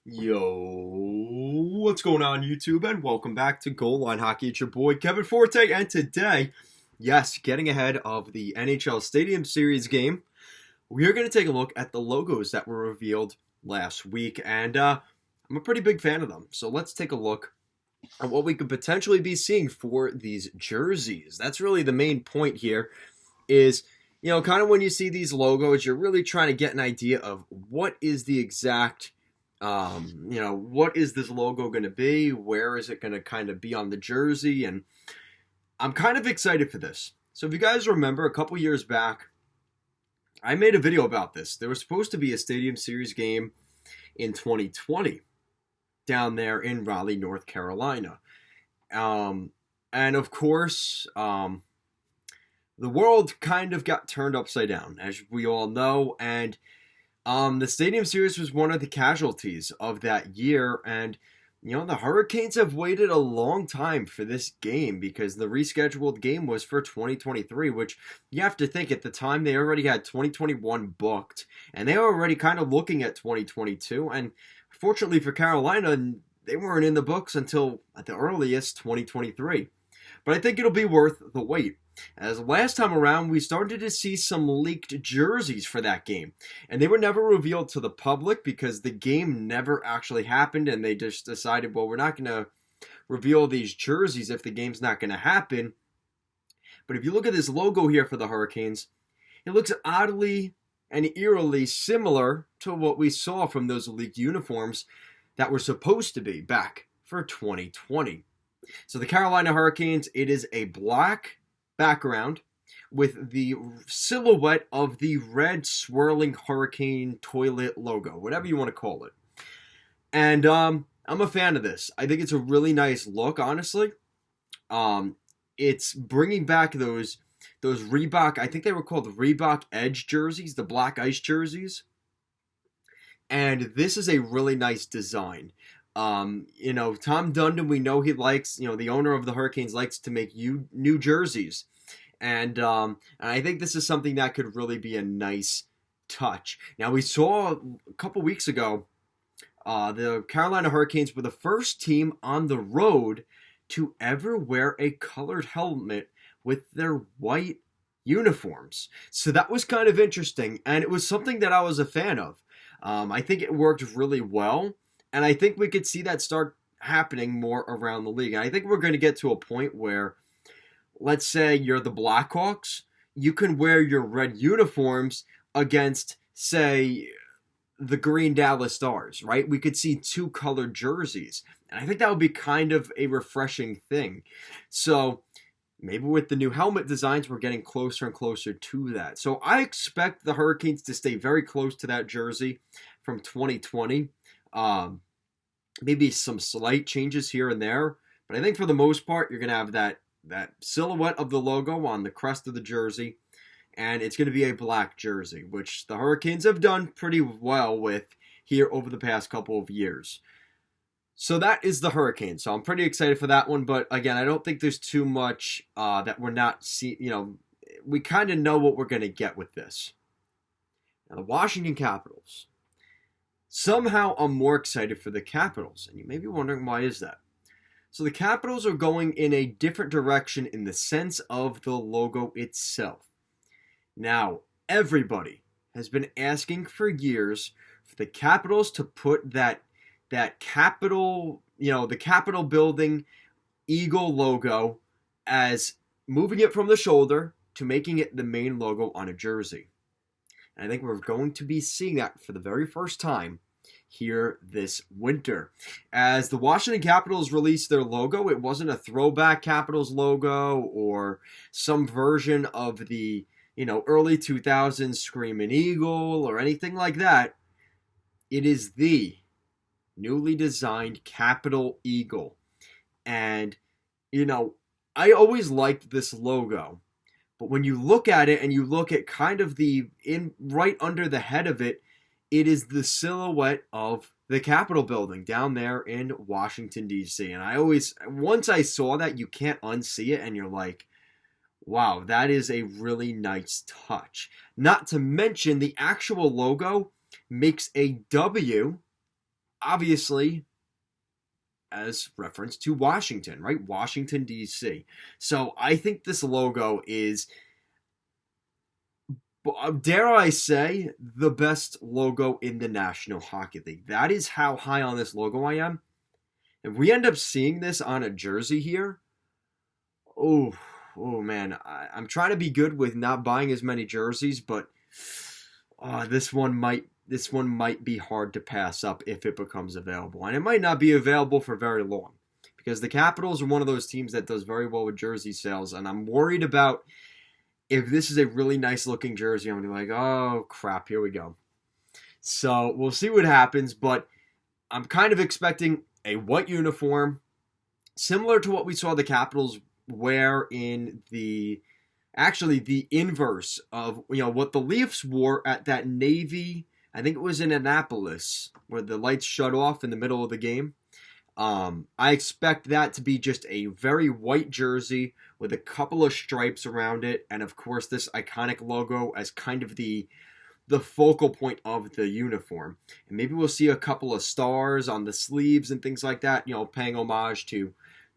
Yo, what's going on YouTube and welcome back to Goal Line Hockey. It's your boy Kevin Forte, and today, yes, getting ahead of the NHL Stadium Series game, we are going to take a look at the logos that were revealed last week, and I'm a pretty big fan of them. So let's take a look at what we could potentially be seeing for these jerseys. That's really the main point here is, kind of when you see these logos, you're really trying to get an idea of what is the exact what is this logo going to be? Where is it going to kind of be on the jersey? And I'm kind of excited for this. So if you guys remember, a couple years back, I made a video about this. There was supposed to be a Stadium Series game in 2020 down there in Raleigh, North Carolina. And of course, the world kind of got turned upside down, as we all know, and the Stadium Series was one of the casualties of that year, and the Hurricanes have waited a long time for this game because the rescheduled game was for 2023, which you have to think at the time they already had 2021 booked, and they were already kind of looking at 2022, and fortunately for Carolina, they weren't in the books until at the earliest 2023. But I think it'll be worth the wait. As last time around, we started to see some leaked jerseys for that game. And they were never revealed to the public because the game never actually happened. And they just decided, well, we're not going to reveal these jerseys if the game's not going to happen. But if you look at this logo here for the Hurricanes, it looks oddly and eerily similar to what we saw from those leaked uniforms that were supposed to be back for 2020. So the Carolina Hurricanes, it is a black background with the silhouette of the red swirling hurricane toilet logo, whatever you want to call it. And I'm a fan of this. I think it's a really nice look, honestly. It's bringing back those Reebok, I think they were called Reebok Edge jerseys, the black ice jerseys. And this is a really nice design. Tom Dundon, we know he likes, the owner of the Hurricanes likes to make new jerseys. And I think this is something that could really be a nice touch. Now, we saw a couple weeks ago, the Carolina Hurricanes were the first team on the road to ever wear a colored helmet with their white uniforms. So that was kind of interesting, and it was something that I was a fan of. I think it worked really well. And I think we could see that start happening more around the league. And I think we're going to get to a point where, let's say you're the Blackhawks, you can wear your red uniforms against, say, the green Dallas Stars, right? We could see two colored jerseys. And I think that would be kind of a refreshing thing. So maybe with the new helmet designs, we're getting closer and closer to that. So I expect the Hurricanes to stay very close to that jersey from 2020. Maybe some slight changes here and there, but I think for the most part, you're going to have that silhouette of the logo on the crest of the jersey, and it's going to be a black jersey, which the Hurricanes have done pretty well with here over the past couple of years. So that is the Hurricanes. So I'm pretty excited for that one, but again, I don't think there's too much that we're not seeing. We kind of know what we're going to get with this. Now, the Washington Capitals. Somehow I'm more excited for the Capitals, and you may be wondering why is that? So the Capitals are going in a different direction in the sense of the logo itself. Now, everybody has been asking for years for the Capitals to put that Capitol, the Capitol building eagle logo as moving it from the shoulder to making it the main logo on a jersey. And I think we're going to be seeing that for the very first time here this winter. As the Washington Capitals released their logo, it wasn't a throwback Capitals logo or some version of the, early 2000s Screaming Eagle or anything like that. It is the newly designed Capitol Eagle. And, I always liked this logo. But when you look at it and you look at kind of right under the head of it, it is the silhouette of the Capitol building down there in Washington, D.C. And once I saw that, you can't unsee it, and you're like, wow, that is a really nice touch. Not to mention the actual logo makes a W obviously as reference to Washington, right? Washington, D.C. So I think this logo is, dare I say, the best logo in the National Hockey League. That is how high on this logo I am. If we end up seeing this on a jersey here, oh man, I'm trying to be good with not buying as many jerseys, but this one might be hard to pass up if it becomes available, and it might not be available for very long because the Capitals are one of those teams that does very well with jersey sales, and I'm worried about if this is a really nice looking jersey, I'm gonna be like, oh crap, here we go. So we'll see what happens, but I'm kind of expecting a white uniform, similar to what we saw the Capitals wear in the inverse of what the Leafs wore at that Navy. I think it was in Annapolis where the lights shut off in the middle of the game. I expect that to be just a very white jersey with a couple of stripes around it, and of course this iconic logo as kind of the focal point of the uniform. And maybe we'll see a couple of stars on the sleeves and things like that, paying homage to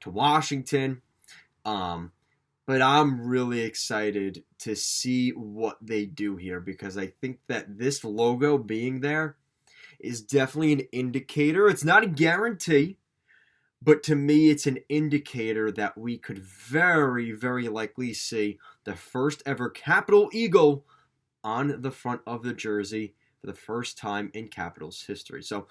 Washington. But I'm really excited to see what they do here because I think that this logo being there is definitely an indicator. It's not a guarantee, but to me, it's an indicator that we could very, very likely see the first ever Capital Eagle on the front of the jersey for the first time in Capitals history. So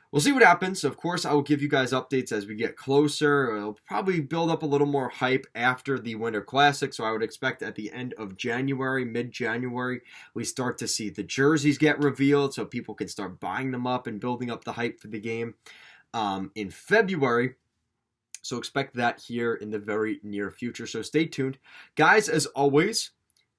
we'll see what happens. Of course, I will give you guys updates as we get closer. It'll probably build up a little more hype after the Winter Classic, so I would expect at the end of January, mid-January, we start to see the jerseys get revealed so people can start buying them up and building up the hype for the game in February. So expect that here in the very near future. So stay tuned. Guys, as always,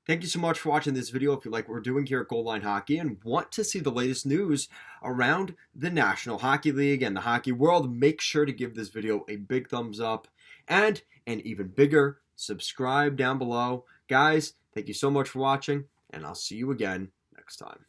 thank you so much for watching this video. If you like what we're doing here at Goal Line Hockey and want to see the latest news around the National Hockey League and the hockey world, make sure to give this video a big thumbs up and an even bigger subscribe down below. Guys, thank you so much for watching, and I'll see you again next time.